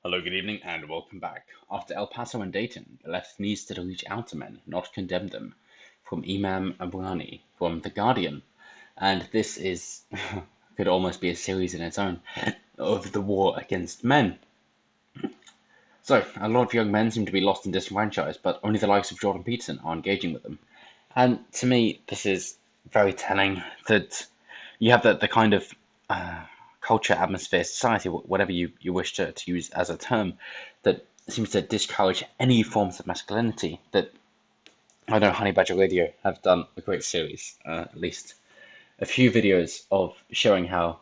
Hello, good evening, and welcome back. After El Paso and Dayton, the left needs to reach out to men, not condemn them. From Imam Abrani, from The Guardian. And this is, could almost be a series in its own, of the war against men. So, a lot of young men seem to be lost and disenfranchised, but only the likes of Jordan Peterson are engaging with them. And to me, this is very telling that you have the kind of culture, atmosphere, society, whatever you wish to use as a term, that seems to discourage any forms of masculinity. That I know Honey Badger Radio have done a great series, at least a few videos of showing how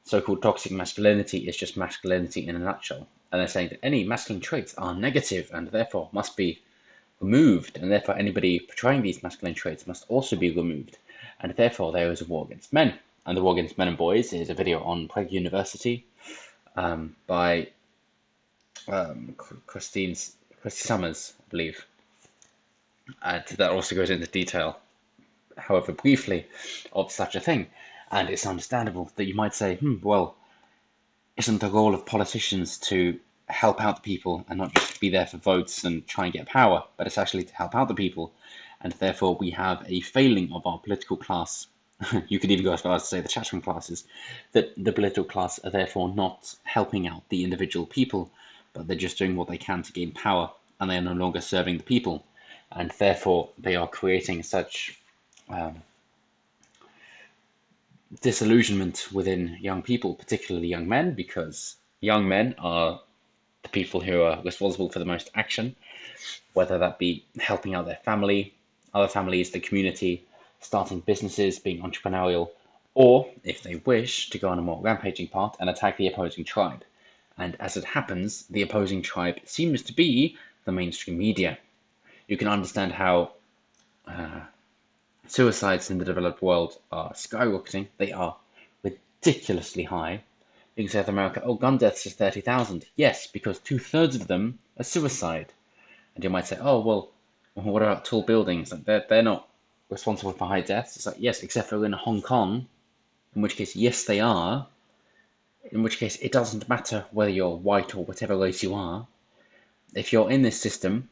so-called toxic masculinity is just masculinity in a nutshell. And they're saying that any masculine traits are negative and therefore must be removed, and therefore anybody portraying these masculine traits must also be removed, and therefore there is a war against men. And the war against men and boys is a video on Prague University by Christy Summers, I believe. And that also goes into detail, however briefly, of such a thing. And it's understandable that you might say, well, isn't the role of politicians to help out the people and not just be there for votes and try and get power, but it's actually to help out the people, and therefore we have a failing of our political class. You could even go as far as to say the chattering classes, that the political class are therefore not helping out the individual people, but they're just doing what they can to gain power, and they are no longer serving the people, and therefore they are creating such disillusionment within young people, particularly young men, because young men are the people who are responsible for the most action, whether that be helping out their family, other families, the community, starting businesses, being entrepreneurial, or, if they wish, to go on a more rampaging path and attack the opposing tribe. And as it happens, the opposing tribe seems to be the mainstream media. You can understand how suicides in the developed world are skyrocketing. They are ridiculously high. In South America, gun deaths is 30,000. Yes, because two-thirds of them are suicide. And you might say, oh, well, what about tall buildings? Like they're not responsible for high deaths. It's like, yes, except for in Hong Kong, in which case, yes, they are. In which case, it doesn't matter whether you're white or whatever race you are. If you're in this system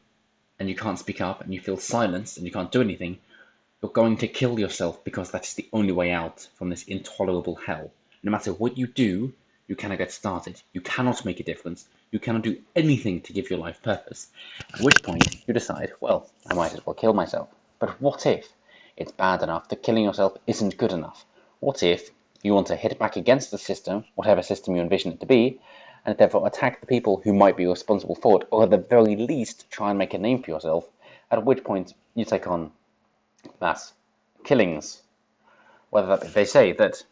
and you can't speak up and you feel silenced and you can't do anything, you're going to kill yourself because that is the only way out from this intolerable hell. No matter what you do, you cannot get started. You cannot make a difference. You cannot do anything to give your life purpose. At which point you decide, well, I might as well kill myself. But what if it's bad enough that killing yourself isn't good enough? What if you want to hit back against the system, whatever system you envision it to be, and therefore attack the people who might be responsible for it, or at the very least try and make a name for yourself, at which point you take on mass killings? Whether that be, they say that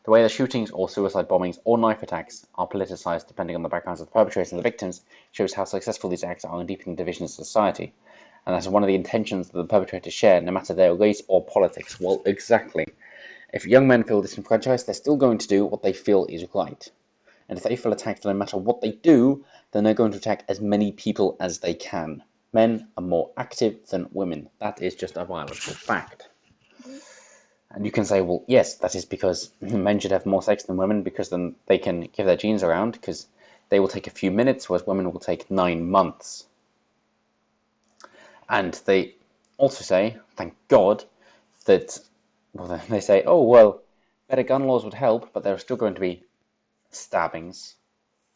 the way the shootings or suicide bombings or knife attacks are politicized depending on the backgrounds of the perpetrators and the victims shows how successful these acts are in deepening divisions in society. And that's one of the intentions that the perpetrators share, no matter their race or politics. Well, exactly. If young men feel disenfranchised, they're still going to do what they feel is right. And if they feel attacked no matter what they do, then they're going to attack as many people as they can. Men are more active than women. That is just a biological fact. And you can say, well, yes, that is because men should have more sex than women because then they can give their genes around, because they will take a few minutes, whereas women will take 9 months. And they also say, thank God, that, well, they say, oh, well, better gun laws would help, but there are still going to be stabbings.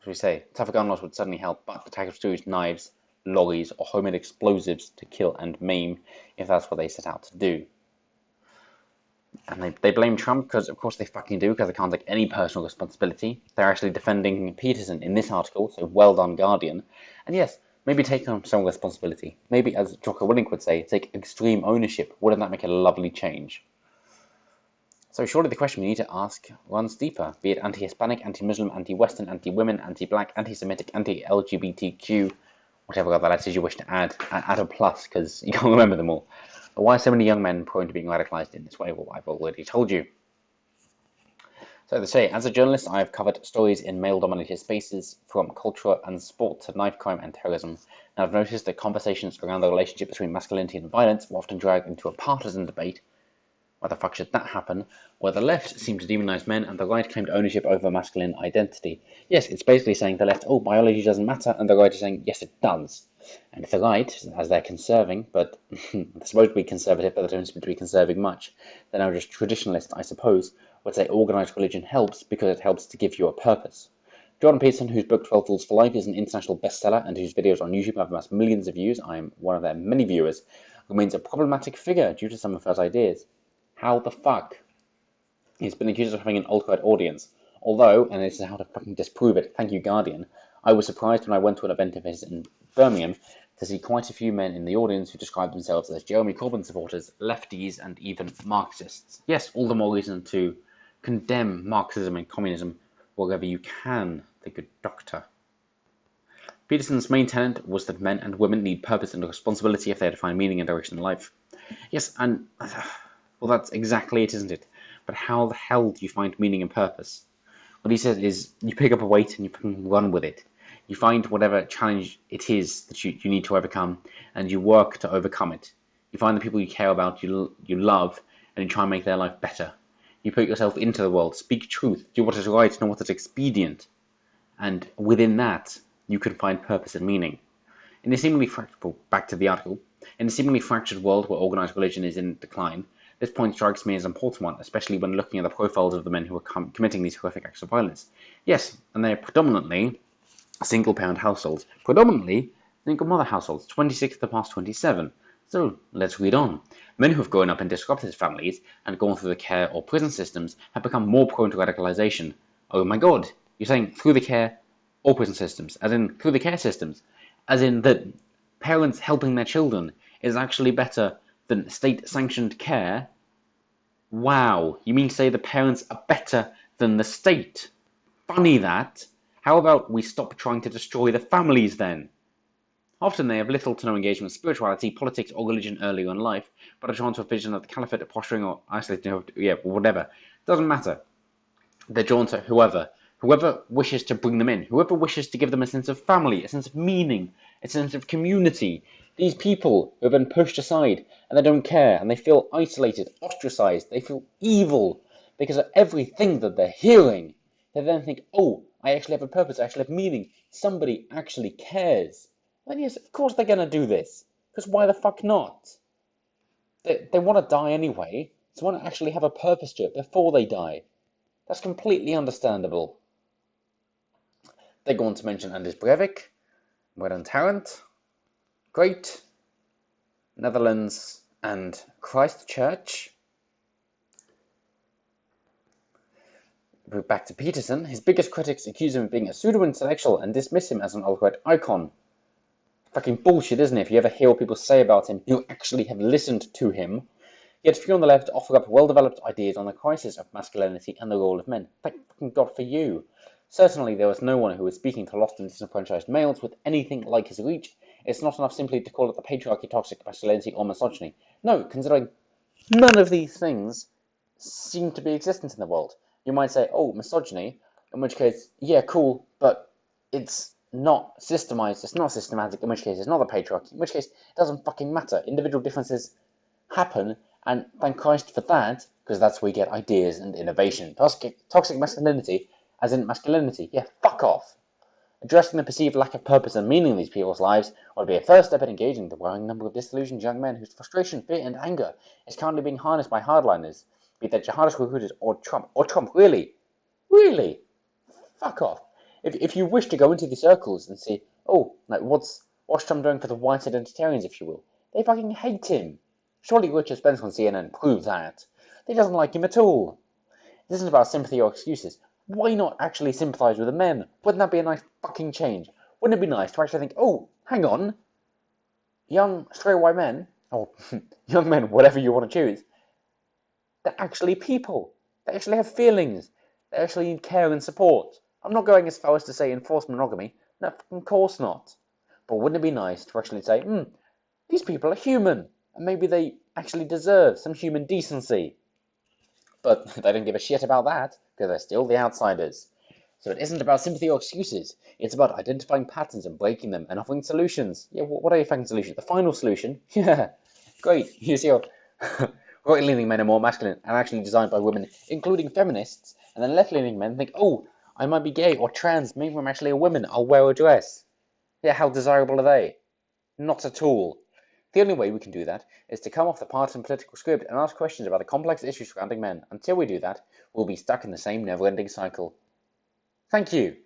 As we say, tougher gun laws would certainly help, but the tactics to use knives, lorries, or homemade explosives to kill and maim if that's what they set out to do. And they blame Trump because, of course, they fucking do, because they can't take any personal responsibility. They're actually defending Peterson in this article, so well done, Guardian. And yes, maybe take on some responsibility. Maybe, as Jocko Willink would say, take extreme ownership. Wouldn't that make a lovely change? So surely the question we need to ask runs deeper, be it anti-Hispanic, anti-Muslim, anti-Western, anti-women, anti-black, anti-Semitic, anti-LGBTQ, whatever other letters you wish to add a plus, because you can't remember them all. But why are so many young men prone to being radicalized in this way? Well, I've already told you. So they say, as a journalist, I have covered stories in male-dominated spaces, from culture and sport to knife crime and terrorism, and I've noticed that conversations around the relationship between masculinity and violence are often dragged into a partisan debate, Why the fuck should that happen? Where the left seemed to demonize men and the right claimed ownership over masculine identity. Yes, it's basically saying the left, oh, biology doesn't matter, and the right is saying, yes, it does. And if the right, as they're conserving, but they're supposed to be conservative, but they don't seem to be conserving much, they're now just traditionalists, I suppose, would say organized religion helps because it helps to give you a purpose. Jordan Peterson, whose book 12 Rules for Life is an international bestseller and whose videos on YouTube have amassed millions of views, I am one of their many viewers, remains a problematic figure due to some of his ideas. How the fuck? He's been accused of having an alt-right audience. Although, and this is how to fucking disprove it, thank you Guardian, I was surprised when I went to an event of his in Birmingham to see quite a few men in the audience who described themselves as Jeremy Corbyn supporters, lefties, and even Marxists. Yes, all the more reason to condemn Marxism and communism wherever you can, the good doctor. Peterson's main tenet was that men and women need purpose and responsibility if they are to find meaning and direction in life. Yes, and well, that's exactly it, isn't it? But how the hell do you find meaning and purpose? What he says is, you pick up a weight and you fucking run with it. You find whatever challenge it is that you need to overcome, and you work to overcome it. You find the people you care about, you love, and you try and make their life better. You put yourself into the world, speak truth, do what is right, not what is expedient. And within that, you can find purpose and meaning. In a seemingly fractured, back to the article, in a seemingly fractured world where organized religion is in decline, this point strikes me as an important one, especially when looking at the profiles of the men who are committing these horrific acts of violence. Yes, and they are predominantly single-parent households, predominantly single-mother households, 26 to the past 27. So, let's read on. Men who have grown up in disrupted families and gone through the care or prison systems have become more prone to radicalization. Oh my god, you're saying through the care or prison systems, as in through the care systems, as in that parents helping their children is actually better than state-sanctioned care? Wow, you mean to say the parents are better than the state? Funny that. How about we stop trying to destroy the families then? Often they have little to no engagement with spirituality, politics, or religion earlier in life, but are drawn to a vision of the caliphate, posturing, or isolating, whatever. Doesn't matter. They're drawn to whoever wishes to bring them in, whoever wishes to give them a sense of family, a sense of meaning, a sense of community. These people who have been pushed aside and they don't care and they feel isolated, ostracized, they feel evil because of everything that they're hearing. They then think, oh, I actually have a purpose, I actually have meaning, somebody actually cares. Then yes, of course they're going to do this, because why the fuck not? They want to die anyway, so they want to actually have a purpose to it before they die. That's completely understandable. They go on to mention Anders Breivik, Redon Tarrant, Great, Netherlands, and Christchurch. Back to Peterson, his biggest critics accuse him of being a pseudo-intellectual and dismiss him as an alt-right icon. Fucking bullshit, isn't it? If you ever hear what people say about him, you actually have listened to him. Yet few on the left offer up well-developed ideas on the crisis of masculinity and the role of men. Thank fucking God for you. Certainly there was no one who was speaking to lost and disenfranchised males with anything like his reach. It's not enough simply to call it the patriarchy, toxic masculinity, or misogyny. No, considering none of these things seem to be existent in the world. You might say, oh, misogyny, in which case, yeah, cool, but it's not systemized, it's not systematic, in which case it's not the patriarchy, in which case it doesn't fucking matter. Individual differences happen, and thank Christ for that, because that's where we get ideas and innovation. Toxic masculinity, as in masculinity, yeah, fuck off. Addressing the perceived lack of purpose and meaning in these people's lives would be a first step in engaging the growing number of disillusioned young men whose frustration, fear, and anger is currently being harnessed by hardliners, be they jihadist recruiters or Trump. Or Trump, really? Really? Fuck off. If you wish to go into these circles and see, oh, like what's Trump doing for the white identitarians, if you will, they fucking hate him. Surely Richard Spencer on CNN proved that. They doesn't like him at all. It isn't about sympathy or excuses. Why not actually sympathise with the men? Wouldn't that be a nice fucking change? Wouldn't it be nice to actually think, oh, hang on, young straight white men, or young men, whatever you want to choose, they're actually people. They actually have feelings. They actually need care and support. I'm not going as far as to say enforced monogamy. No, of course not. But wouldn't it be nice to actually say, these people are human, and maybe they actually deserve some human decency. But they don't give a shit about that, because they're still the outsiders. So it isn't about sympathy or excuses. It's about identifying patterns and breaking them and offering solutions. Yeah, what are your fucking solutions? The final solution? Yeah, great. Here's your Right-leaning men are more masculine and actually designed by women, including feminists, and then left-leaning men think, oh, I might be gay or trans, maybe I'm actually a woman, I'll wear a dress. Yeah, how desirable are they? Not at all. The only way we can do that is to come off the partisan political script and ask questions about the complex issues surrounding men. Until we do that, we'll be stuck in the same never-ending cycle. Thank you.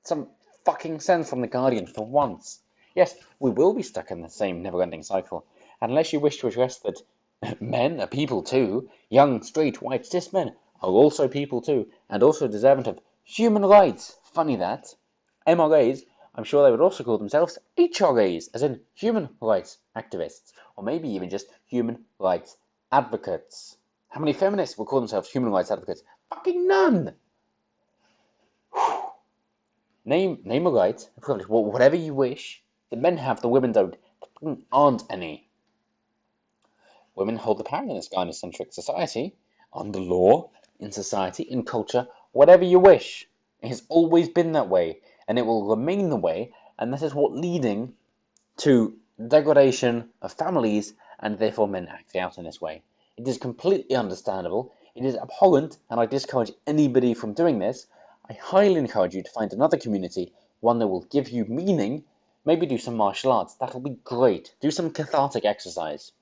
Some fucking sense from The Guardian for once. Yes, we will be stuck in the same never-ending cycle, unless you wish to address that men are people too. Young, straight, white, cis men are also people too, and also deserving of human rights. Funny that. MRAs, I'm sure they would also call themselves HRAs, as in human rights activists, or maybe even just human rights advocates. How many feminists will call themselves human rights advocates? Fucking none! Name a right, whatever you wish. The men have, the women don't. There aren't any. Women hold the power in this gynocentric society, under law, in society, in culture, whatever you wish. It has always been that way, and it will remain the way, and that is what leading to degradation of families, and therefore men acting out in this way. It is completely understandable, it is abhorrent, and I discourage anybody from doing this. I highly encourage you to find another community, one that will give you meaning. Maybe do some martial arts, that'll be great. Do some cathartic exercise.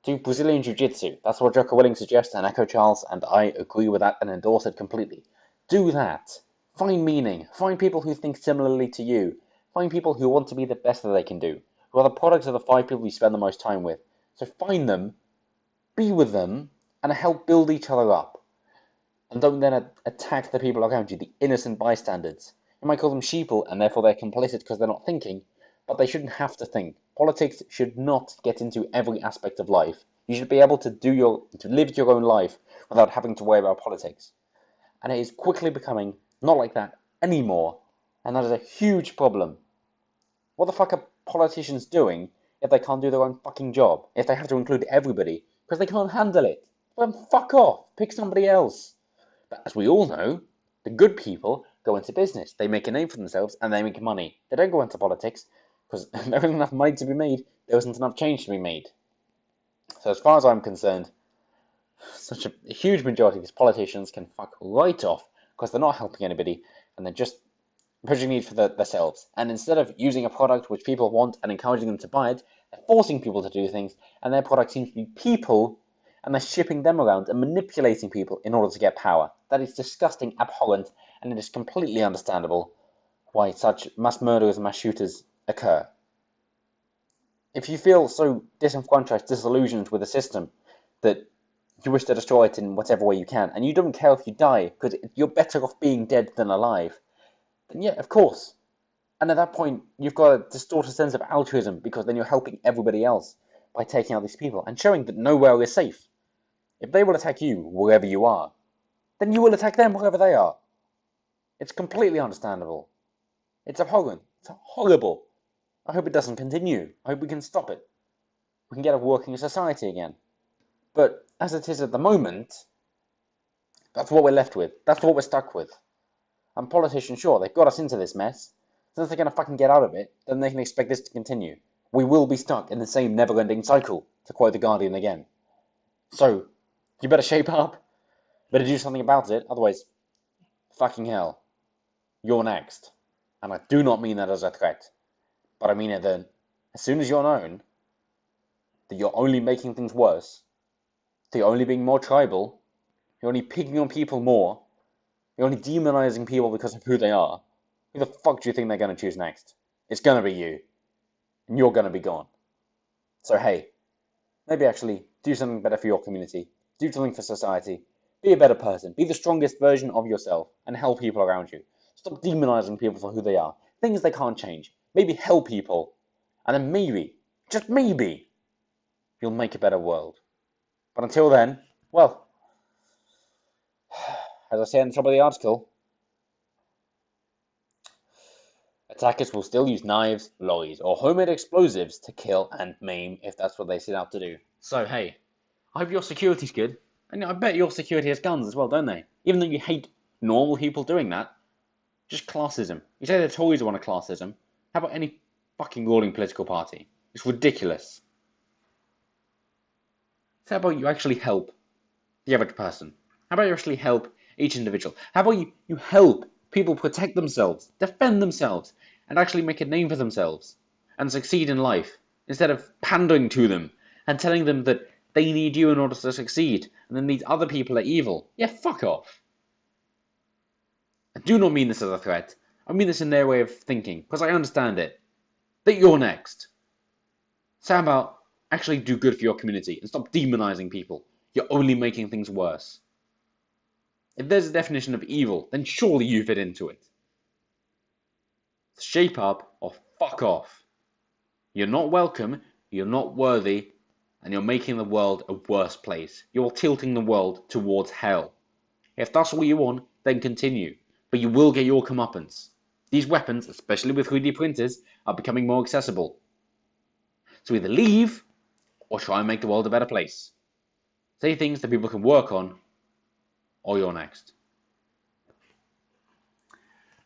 Do Brazilian Jiu-Jitsu, that's what Jocko Willing suggests, and Echo Charles, and I agree with that and endorse it completely. Do that. Find meaning. Find people who think similarly to you. Find people who want to be the best that they can do, who are the products of the 5 people you spend the most time with. So find them, be with them, and help build each other up. And don't then attack the people around you, the innocent bystanders. You might call them sheeple, and therefore they're complicit because they're not thinking, but they shouldn't have to think. Politics should not get into every aspect of life. You should be able to live your own life without having to worry about politics. And it is quickly becoming not like that anymore, and that is a huge problem. What the fuck are politicians doing if they can't do their own fucking job? If they have to include everybody because they can't handle it? Then fuck off. Pick somebody else. But as we all know, the good people go into business. They make a name for themselves and they make money. They don't go into politics because there isn't enough money to be made. There isn't enough change to be made. So as far as I'm concerned, such a huge majority of these politicians can fuck right off because they're not helping anybody and they're just pushing need for themselves. And instead of using a product which people want and encouraging them to buy it, they're forcing people to do things, and their product seems to be people, and they're shipping them around and manipulating people in order to get power. That is disgusting, abhorrent, and it is completely understandable why such mass murderers and mass shooters occur. If you feel so disenfranchised, disillusioned with the system that you wish to destroy it in whatever way you can, and you don't care if you die, because you're better off being dead than alive, then yeah, of course. And at that point, you've got a distorted sense of altruism, because then you're helping everybody else by taking out these people and showing that nowhere is safe. If they will attack you wherever you are, then you will attack them wherever they are. It's completely understandable. It's abhorrent. It's horrible. I hope it doesn't continue. I hope we can stop it. We can get a working society again. But as it is at the moment, that's what we're left with. That's what we're stuck with. And politicians, sure, they've got us into this mess. Since they're going to fucking get out of it, then they can expect this to continue. We will be stuck in the same never-ending cycle, to quote The Guardian again. So, you better shape up. Better do something about it, otherwise, fucking hell. You're next. And I do not mean that as a threat. But I mean it that as soon as you're known that you're only making things worse, that you're only being more tribal, you're only picking on people more, you're only demonizing people because of who they are, who the fuck do you think they're going to choose next? It's going to be you. And you're going to be gone. So hey, maybe actually do something better for your community. Do something for society. Be a better person. Be the strongest version of yourself and help people around you. Stop demonizing people for who they are. Things they can't change. Maybe help people. And then maybe, just maybe, you'll make a better world. But until then, well, as I say in the top of the article, attackers will still use knives, lorries, or homemade explosives to kill and maim if that's what they set out to do. So hey, I hope your security's good. And I bet your security has guns as well, don't they? Even though you hate normal people doing that. Just classism. You say the Tories want a classism. How about any fucking ruling political party? It's ridiculous. So how about you actually help the average person? How about you actually help each individual? How about you help people protect themselves, defend themselves, and actually make a name for themselves and succeed in life instead of pandering to them and telling them that they need you in order to succeed and then these other people are evil? Yeah, fuck off. I do not mean this as a threat. I mean this in their way of thinking because I understand it. That you're next. So how about actually do good for your community and stop demonizing people? You're only making things worse. If there's a definition of evil, then surely you fit into it. Shape up or fuck off. You're not welcome, you're not worthy, and you're making the world a worse place. You're tilting the world towards hell. If that's what you want, then continue. But you will get your comeuppance. These weapons, especially with 3D printers, are becoming more accessible. So either leave, or try and make the world a better place. Say things that people can work on, or you're next.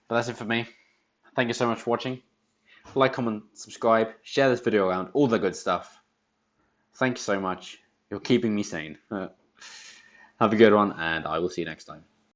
But that's it for me. Thank you so much for watching. Like, comment, subscribe, share this video around, all the good stuff. Thank you so much. You're keeping me sane. Have a good one, and I will see you next time.